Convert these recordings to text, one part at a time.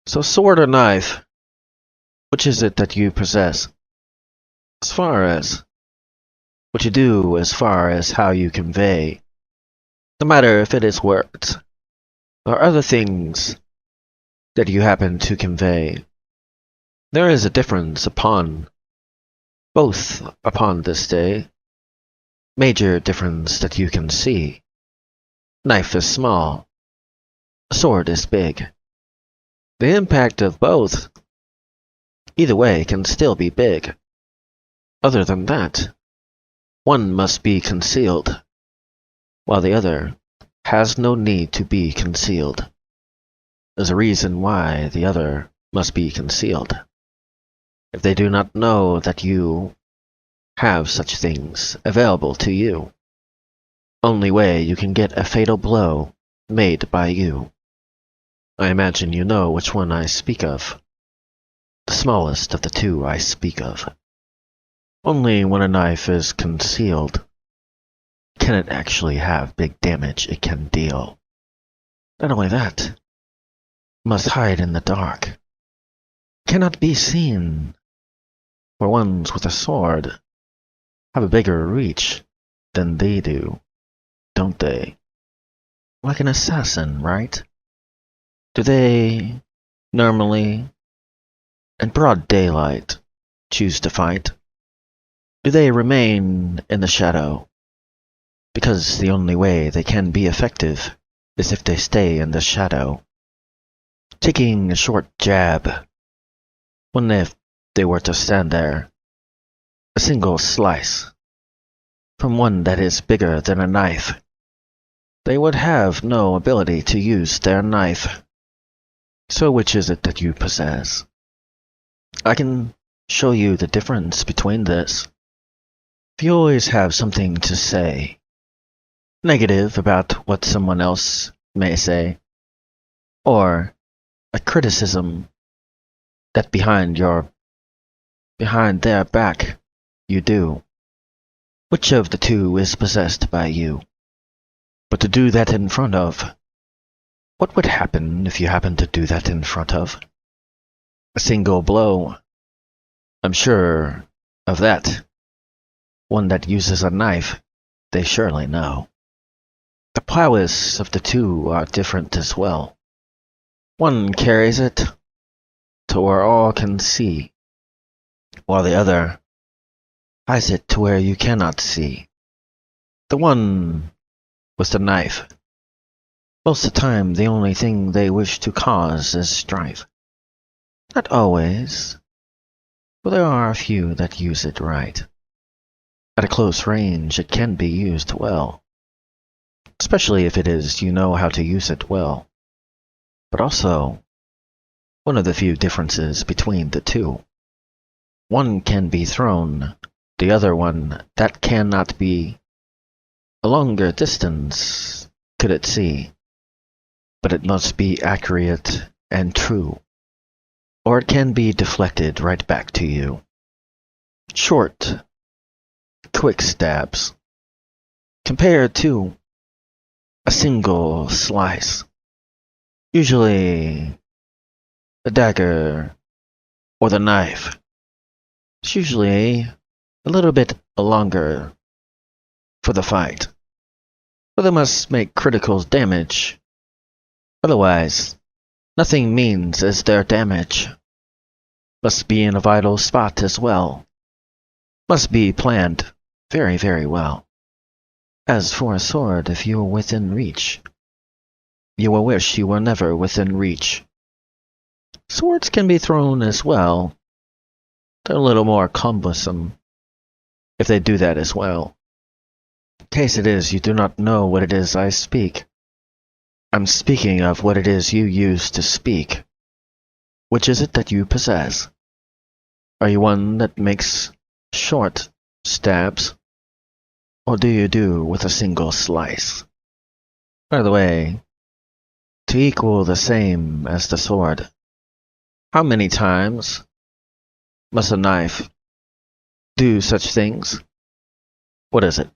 So sword or knife, which is it that you possess? As far as what you do, as far as how you convey, no matter if it is words or other things that you happen to convey, there is a difference upon both upon this day, major difference that you can see. Knife is small, sword is big. The impact of both, either way, can still be big. Other than that, one must be concealed, while the other has no need to be concealed. There's a reason why the other must be concealed. If they do not know that you have such things available to you, only way you can get a fatal blow made by you. I imagine you know which one I speak of. The smallest of the two I speak of. Only when a knife is concealed can it actually have big damage it can deal. Not only that, it must hide in the dark. Cannot be seen, for ones with a sword have a bigger reach than they do, don't they? Like an assassin, right? Do they normally, in broad daylight, choose to fight? Do they remain in the shadow? Because the only way they can be effective is if they stay in the shadow. Taking a short jab, when if they were to stand there, a single slice, from one that is bigger than a knife, they would have no ability to use their knife. So which is it that you possess? I can show you the difference between this. If you always have something to say, negative about what someone else may say, or a criticism that behind their back you do, which of the two is possessed by you? But to do that in front of, what would happen if you happened to do that in front of? A single blow. I'm sure of that. One that uses a knife, they surely know. The prowess of the two are different as well. One carries it to where all can see, while the other hides it to where you cannot see. The one with the knife, most of the time the only thing they wish to cause is strife. Not always, but there are a few that use it right. At a close range it can be used well, especially if it is you know how to use it well. But also, one of the few differences between the two. One can be thrown, the other one that cannot be. A longer distance could it see, but it must be accurate and true, or it can be deflected right back to you. Short, quick stabs, compared to a single slice. Usually, the dagger or the knife is usually a little bit longer for the fight, but they must make critical damage. Otherwise, nothing means as their damage. Must be in a vital spot as well. Must be planned very, very well. As for a sword, if you are within reach, you will wish you were never within reach. Swords can be thrown as well. They're a little more cumbersome if they do that as well. In case it is you do not know what it is I speak, I'm speaking of what it is you use to speak. Which is it that you possess? Are you one that makes short stabs? Or do you do with a single slice? By the way, to equal the same as the sword, how many times must a knife do such things? What is it?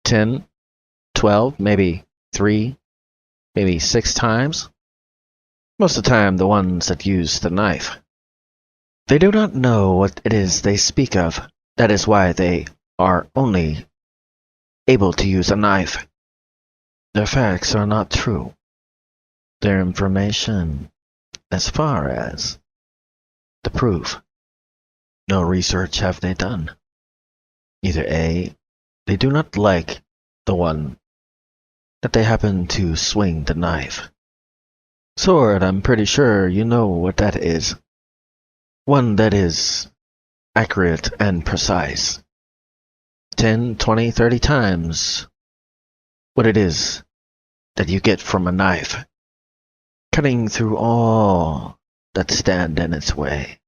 10, 12, maybe 3, maybe 6 times? Most of the time, the ones that use the knife. They do not know what it is they speak of. That is why they are only able to use a knife. Their facts are not true. Their information, as far as the proof, no research have they done. Either A, they do not like the one that they happen to swing the knife. Sword, I'm pretty sure you know what that is. One that is accurate and precise. 10, 20, 30 times what it is that you get from a knife, cutting through all that stand in its way.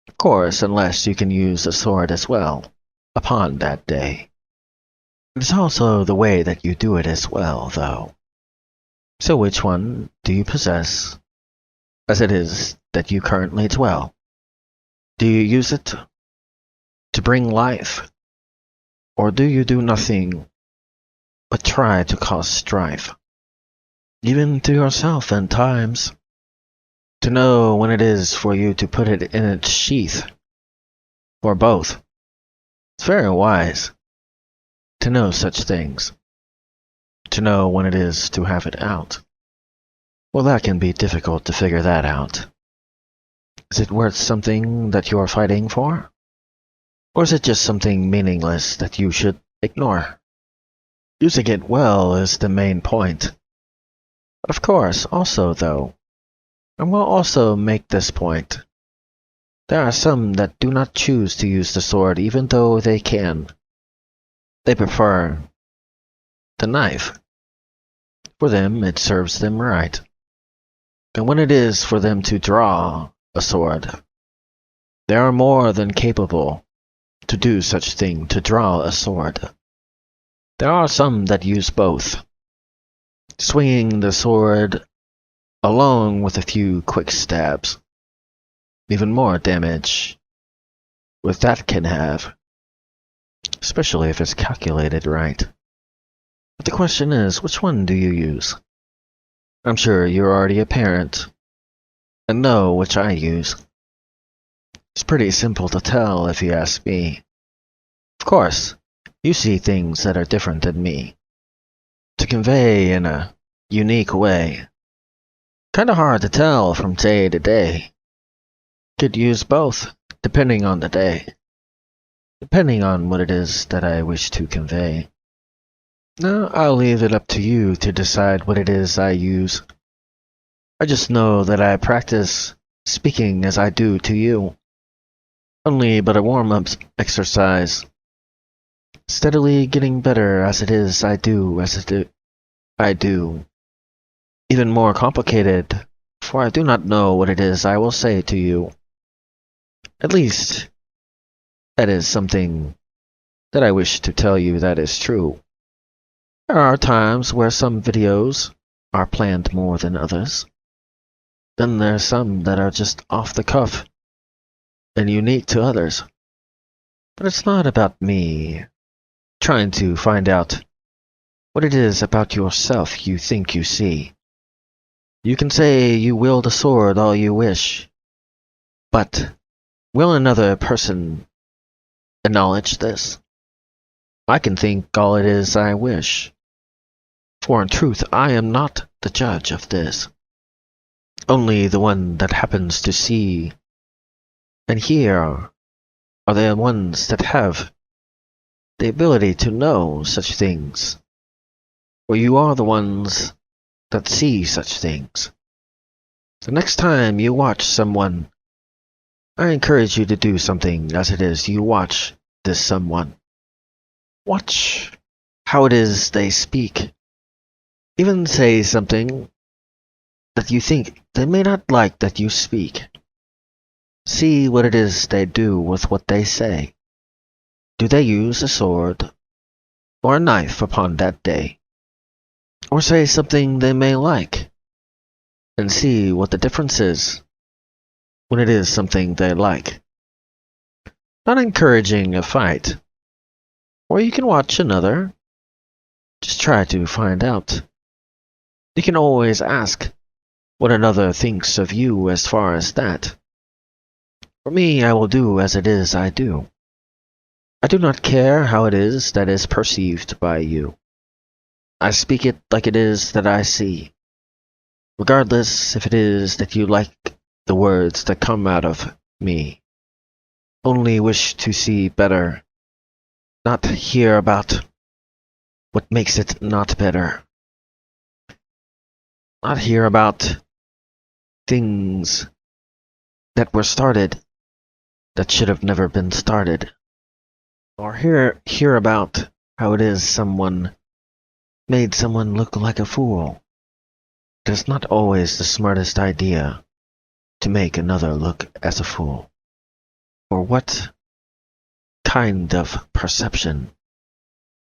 Of course, unless you can use a sword as well upon that day. It's also the way that you do it as well, though. So which one do you possess, as it is that you currently dwell? Do you use it to bring life, or do you do nothing but try to cause strife, even to yourself at times, to know when it is for you to put it in its sheath, or both? It's very wise to know such things, to know when it is to have it out. Well, that can be difficult to figure that out. Is it worth something that you are fighting for? Or is it just something meaningless that you should ignore? Using it well is the main point. But of course, also though, I will also make this point. There are some that do not choose to use the sword even though they can. They prefer the knife. For them, it serves them right. And when it is for them to draw a sword, they are more than capable to do such thing, to draw a sword. There are some that use both, swinging the sword along with a few quick stabs. Even more damage with that can have, especially if it's calculated right. But the question is, which one do you use? I'm sure you're already a parent and know which I use. It's pretty simple to tell if you ask me. Of course, you see things that are different than me. To convey in a unique way. Kinda hard to tell from day to day. Could use both, depending on the day. Depending on what it is that I wish to convey. Now, I'll leave it up to you to decide what it is I use. I just know that I practice speaking as I do to you. Only but a warm-up exercise. Steadily getting better as it is I do. Even more complicated, for I do not know what it is I will say to you. At least, that is something that I wish to tell you that is true. There are times where some videos are planned more than others. Then there's some that are just off the cuff and unique to others. But it's not about me trying to find out what it is about yourself you think you see. You can say you wield a sword all you wish, but will another person acknowledge this? I can think all it is I wish, for in truth I am not the judge of this, only the one that happens to see and hear are the ones that have the ability to know such things, for you are the ones that see such things. The next time you watch someone, I encourage you to do something as it is you watch this someone. Watch how it is they speak. Even say something that you think they may not like that you speak. See what it is they do with what they say. Do they use a sword or a knife upon that day? Or say something they may like, and see what the difference is when it is something they like. Not encouraging a fight. Or you can watch another. Just try to find out. You can always ask, what another thinks of you as far as that. For me, I will do as it is I do. I do not care how it is that is perceived by you. I speak it like it is that I see, regardless if it is that you like the words that come out of me. Only wish to see better, not hear about what makes it not better. Not hear about things that were started that should have never been started. Or hear about how it is someone made someone look like a fool. It is not always the smartest idea to make another look as a fool. For what kind of perception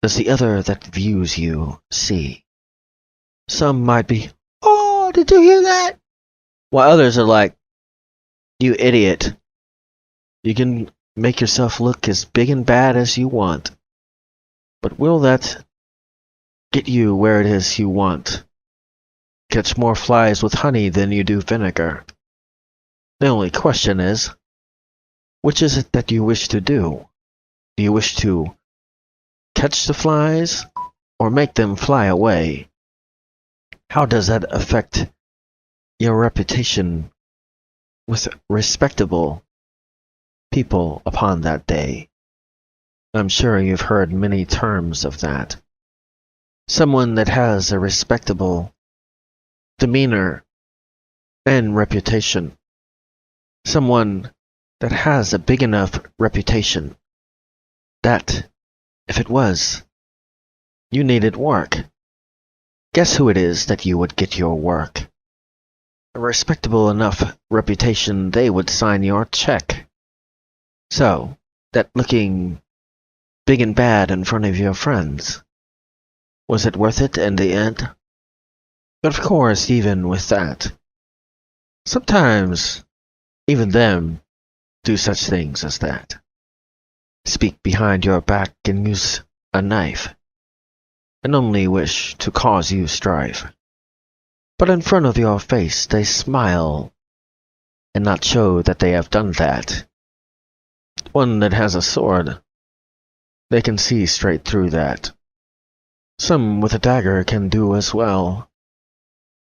does the other that views you see? Some might be, "Oh, did you hear that?" While others are like, "You idiot. You can make yourself look as big and bad as you want. But will that get you where it is you want? Catch more flies with honey than you do vinegar. The only question is, which is it that you wish to do? Do you wish to catch the flies or make them fly away? How does that affect your reputation with respectable people upon that day? I'm sure you've heard many terms of that. Someone that has a respectable demeanor and reputation. Someone that has a big enough reputation that, if it was, you needed work. Guess who it is that you would get your work? A respectable enough reputation they would sign your check. So, that looking big and bad in front of your friends, was it worth it in the end? But of course, even with that, sometimes even them do such things as that. Speak behind your back and use a knife, and only wish to cause you strife. But in front of your face they smile, and not show that they have done that. One that has a sword, they can see straight through that. Some with a dagger can do as well.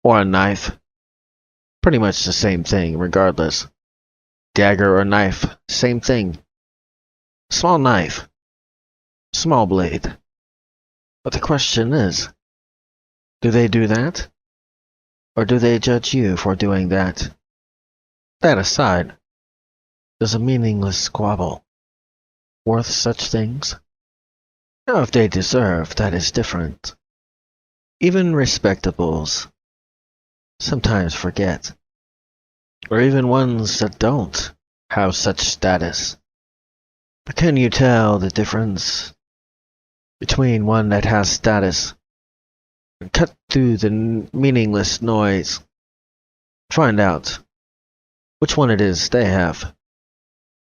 Or a knife. Pretty much the same thing, regardless. Dagger or knife, same thing. Small knife, small blade. But the question is, do they do that? Or do they judge you for doing that? That aside, does a meaningless squabble worth such things? Now if they deserve, that is different. Even respectables sometimes forget, or even ones that don't have such status. But can you tell the difference between one that has status and cut through the meaningless noise, find out which one it is they have,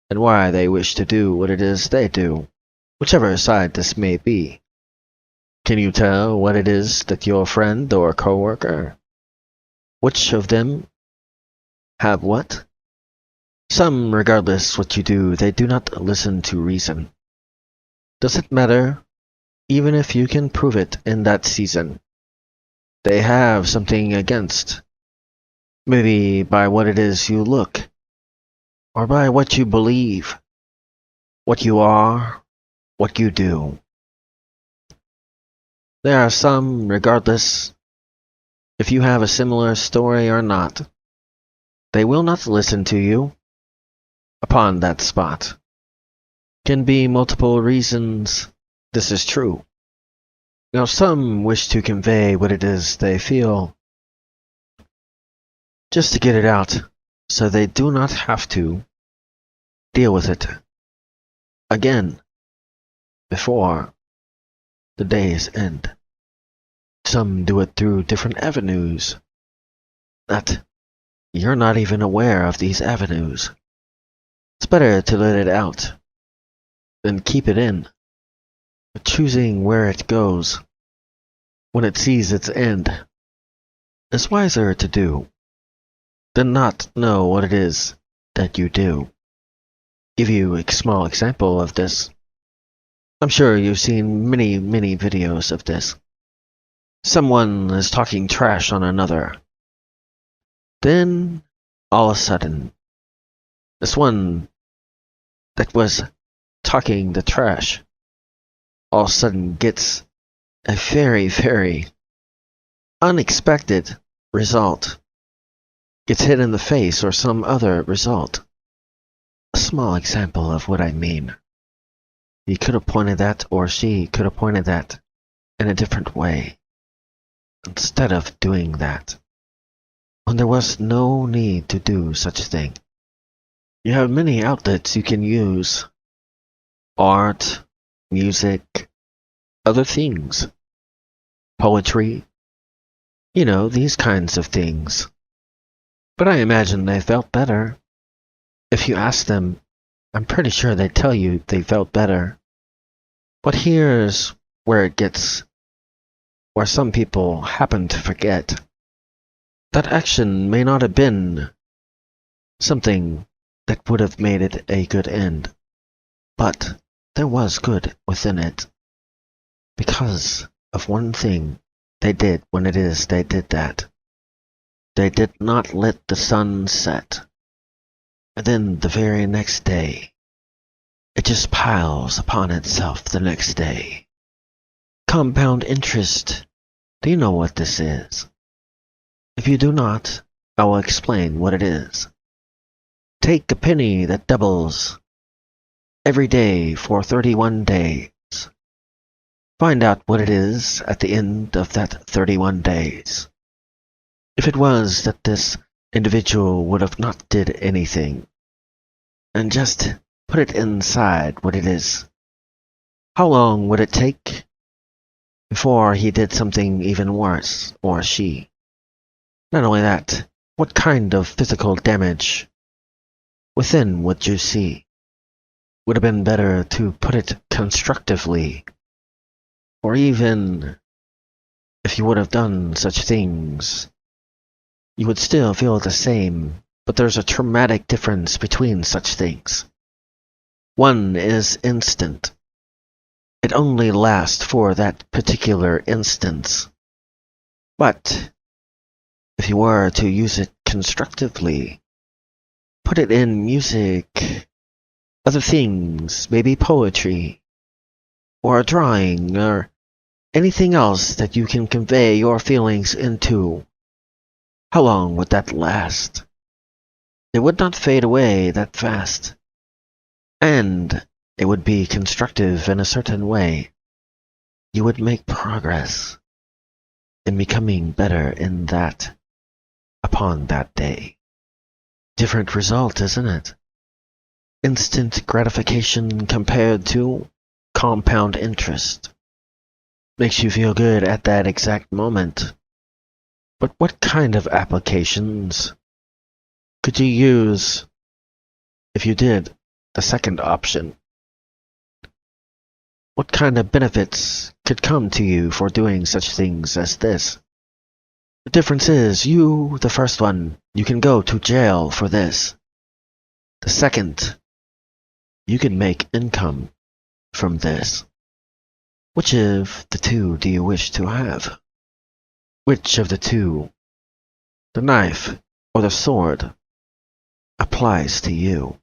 and why they wish to do what it is they do, whichever side this may be? Can you tell what it is that your friend or coworker, which of them have what? Some, regardless what you do, they do not listen to reason. Does it matter, even if you can prove it in that season? They have something against, maybe by what it is you look, or by what you believe, what you are, what you do. There are some, regardless if you have a similar story or not, they will not listen to you upon that spot. Can be multiple reasons this is true. Now some wish to convey what it is they feel, just to get it out, so they do not have to deal with it again before the day's end. Some do it through different avenues that you're not even aware of these avenues. It's better to let it out than keep it in. But choosing where it goes when it sees its end is wiser to do. than not know what it is that you do. Give you a small example of this. I'm sure you've seen many videos of this. Someone is talking trash on another. Then, all of a sudden, this one that was talking the trash all of a sudden gets a very unexpected result. Gets hit in the face or some other result. A small example of what I mean. He could have pointed that, or she could have pointed that in a different way. Instead of doing that, when there was no need to do such a thing. You have many outlets you can use. Art, music, other things. Poetry. You know, these kinds of things. But I imagine they felt better. If you ask them, I'm pretty sure they'd tell you they felt better. But here's where it gets, where some people happen to forget. That action may not have been something that would have made it a good end, but there was good within it. Because of one thing they did when it is they did that. They did not let the sun set. And then the very next day, it just piles upon itself the next day. Compound interest. Do you know what this is? If you do not, I will explain what it is. Take a penny that doubles every day for 31 days. Find out what it is at the end of that 31 days. If it was that this individual would have not did anything, and just put it inside what it is, how long would it take before he did something even worse, or she? Not only that, what kind of physical damage within would you see? Would have been better to put it constructively, or even if you would have done such things, you would still feel the same, but there's a dramatic difference between such things. One is instant. It only lasts for that particular instance. But if you were to use it constructively, put it in music, other things, maybe poetry, or a drawing, or anything else that you can convey your feelings into, how long would that last? It would not fade away that fast. And it would be constructive in a certain way. You would make progress in becoming better in that upon that day. Different result, isn't it? Instant gratification compared to compound interest. Makes you feel good at that exact moment. But what kind of applications could you use if you did the second option? What kind of benefits could come to you for doing such things as this? The difference is, you, the first one, you can go to jail for this. The second, you can make income from this. Which of the two do you wish to have? Which of the two, the knife or the sword, applies to you?